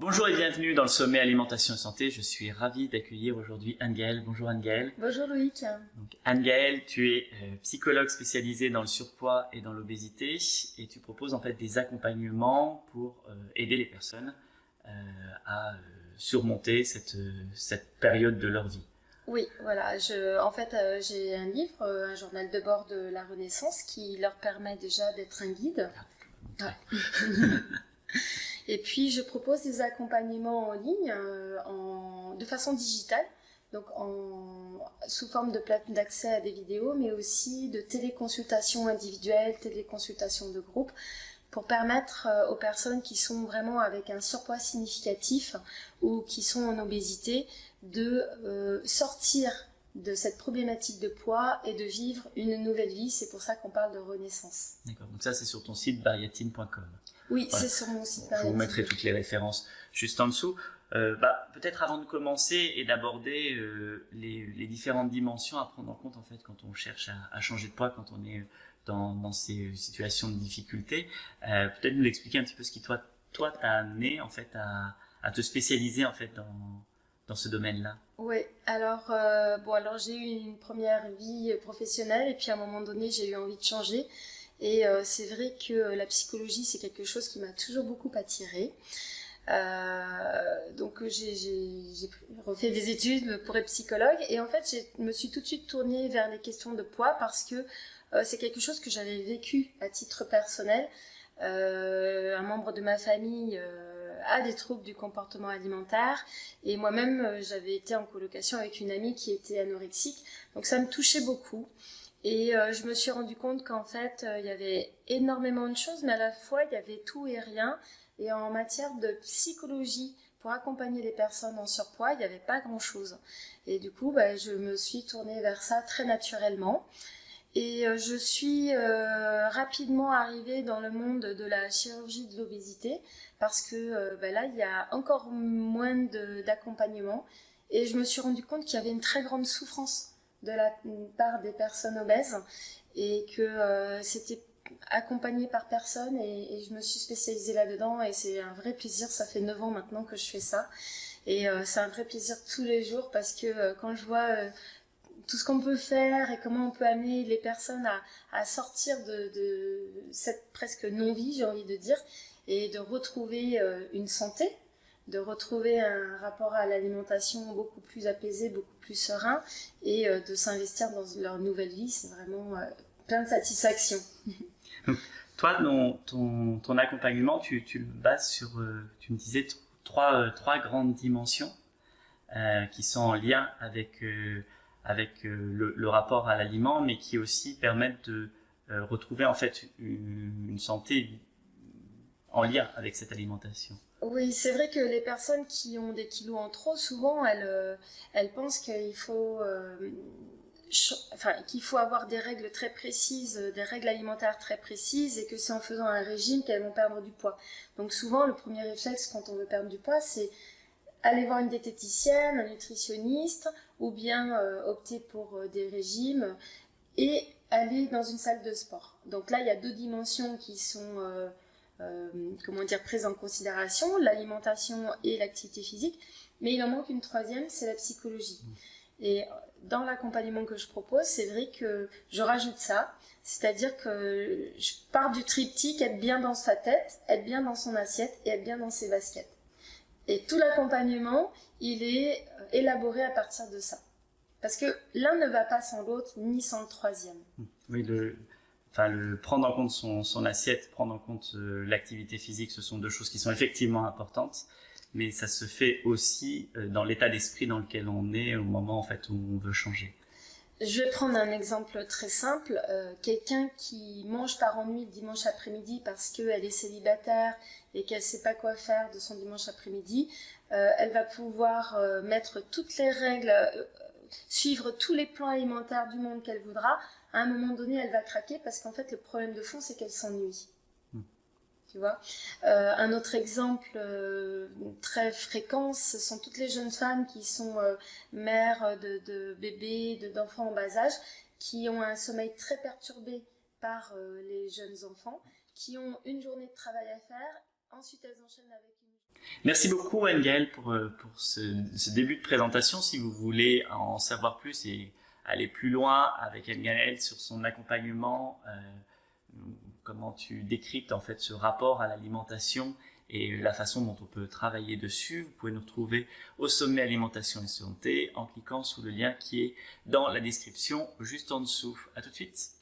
Bonjour et bienvenue dans le sommet Alimentation et Santé. Je suis ravi d'accueillir aujourd'hui Anne-Gaëlle. Bonjour Anne-Gaëlle. Bonjour Loïc. Donc, Anne-Gaëlle, tu es psychologue spécialisée dans le surpoids et dans l'obésité et tu proposes en fait des accompagnements pour aider les personnes à surmonter cette période de leur vie. Oui, voilà. J'ai un livre, un journal de bord de la Renaissance qui leur permet déjà d'être un guide. Ouais. Et puis, je propose des accompagnements en ligne de façon digitale, donc sous forme de plateforme d'accès à des vidéos, mais aussi de téléconsultations individuelles, téléconsultations de groupe, pour permettre aux personnes qui sont vraiment avec un surpoids significatif ou qui sont en obésité de sortir de cette problématique de poids et de vivre une nouvelle vie. C'est pour ça qu'on parle de renaissance. D'accord, donc ça c'est sur ton site bariatine.com. Oui, voilà. C'est sur mon site. Je vous mettrai toutes les références juste en dessous. Peut-être avant de commencer et d'aborder les différentes dimensions à prendre en compte en fait quand on cherche à changer de poids, quand on est dans ces situations de difficulté, peut-être nous expliquer un petit peu ce qui toi t'a amené en fait à te spécialiser en fait dans ce domaine-là. Oui, alors j'ai eu une première vie professionnelle et puis à un moment donné j'ai eu envie de changer. Et c'est vrai que la psychologie, c'est quelque chose qui m'a toujours beaucoup attirée. Donc j'ai refait des études pour être psychologue. Et en fait, je me suis tout de suite tournée vers les questions de poids parce que c'est quelque chose que j'avais vécu à titre personnel. Un membre de ma famille a des troubles du comportement alimentaire. Et moi-même, j'avais été en colocation avec une amie qui était anorexique. Donc ça me touchait beaucoup. Et je me suis rendu compte qu'en fait, il y avait énormément de choses, mais à la fois, il y avait tout et rien. Et en matière de psychologie, pour accompagner les personnes en surpoids, il n'y avait pas grand-chose. Et du coup, je me suis tournée vers ça très naturellement. Et je suis rapidement arrivée dans le monde de la chirurgie de l'obésité, parce que là, il y a encore moins d'accompagnement. Et je me suis rendu compte qu'il y avait une très grande souffrance de la part des personnes obèses et que c'était accompagné par personne et je me suis spécialisée là-dedans et c'est un vrai plaisir. Ça fait 9 ans maintenant que je fais ça et c'est un vrai plaisir tous les jours parce que quand je vois tout ce qu'on peut faire et comment on peut amener les personnes à sortir de cette presque non-vie, j'ai envie de dire, et de retrouver une santé, de retrouver un rapport à l'alimentation beaucoup plus apaisé, beaucoup plus serein et de s'investir dans leur nouvelle vie, c'est vraiment plein de satisfaction. Donc, toi, ton accompagnement, tu le bases sur, tu me disais, trois grandes dimensions qui sont en lien avec le rapport à l'aliment, mais qui aussi permettent de retrouver en fait une santé en lien avec cette alimentation. Oui, c'est vrai que les personnes qui ont des kilos en trop, souvent, elles pensent qu'il faut avoir des règles très précises, des règles alimentaires très précises et que c'est en faisant un régime qu'elles vont perdre du poids. Donc souvent, le premier réflexe quand on veut perdre du poids, c'est aller voir une diététicienne, un nutritionniste ou bien opter pour des régimes et aller dans une salle de sport. Donc là, il y a 2 dimensions qui sont prises en considération, l'alimentation et l'activité physique, mais il en manque une troisième, c'est la psychologie. Et dans l'accompagnement que je propose, c'est vrai que je rajoute ça, c'est-à-dire que je pars du triptyque, être bien dans sa tête, être bien dans son assiette et être bien dans ses baskets. Et tout l'accompagnement, il est élaboré à partir de ça. Parce que l'un ne va pas sans l'autre, ni sans le troisième. Oui, le prendre en compte son assiette, prendre en compte l'activité physique, ce sont 2 choses qui sont effectivement importantes, mais ça se fait aussi dans l'état d'esprit dans lequel on est au moment en fait où on veut changer. Je vais prendre un exemple très simple. Quelqu'un qui mange par ennui le dimanche après-midi parce qu'elle est célibataire et qu'elle ne sait pas quoi faire de son dimanche après-midi, elle va pouvoir mettre toutes les règles, suivre tous les plans alimentaires du monde qu'elle voudra. À un moment donné, elle va craquer parce qu'en fait, le problème de fond, c'est qu'elle s'ennuie. Tu vois, un autre exemple très fréquent, ce sont toutes les jeunes femmes qui sont mères de bébés, d'enfants en bas âge, qui ont un sommeil très perturbé par les jeunes enfants, qui ont une journée de travail à faire, ensuite elles enchaînent avec une Merci beaucoup Engel pour ce début de présentation. Si vous voulez en savoir plus et aller plus loin avec Engel sur son accompagnement, comment tu décryptes en fait ce rapport à l'alimentation et la façon dont on peut travailler dessus, vous pouvez nous retrouver au sommet Alimentation et Santé en cliquant sur le lien qui est dans la description juste en dessous. À tout de suite.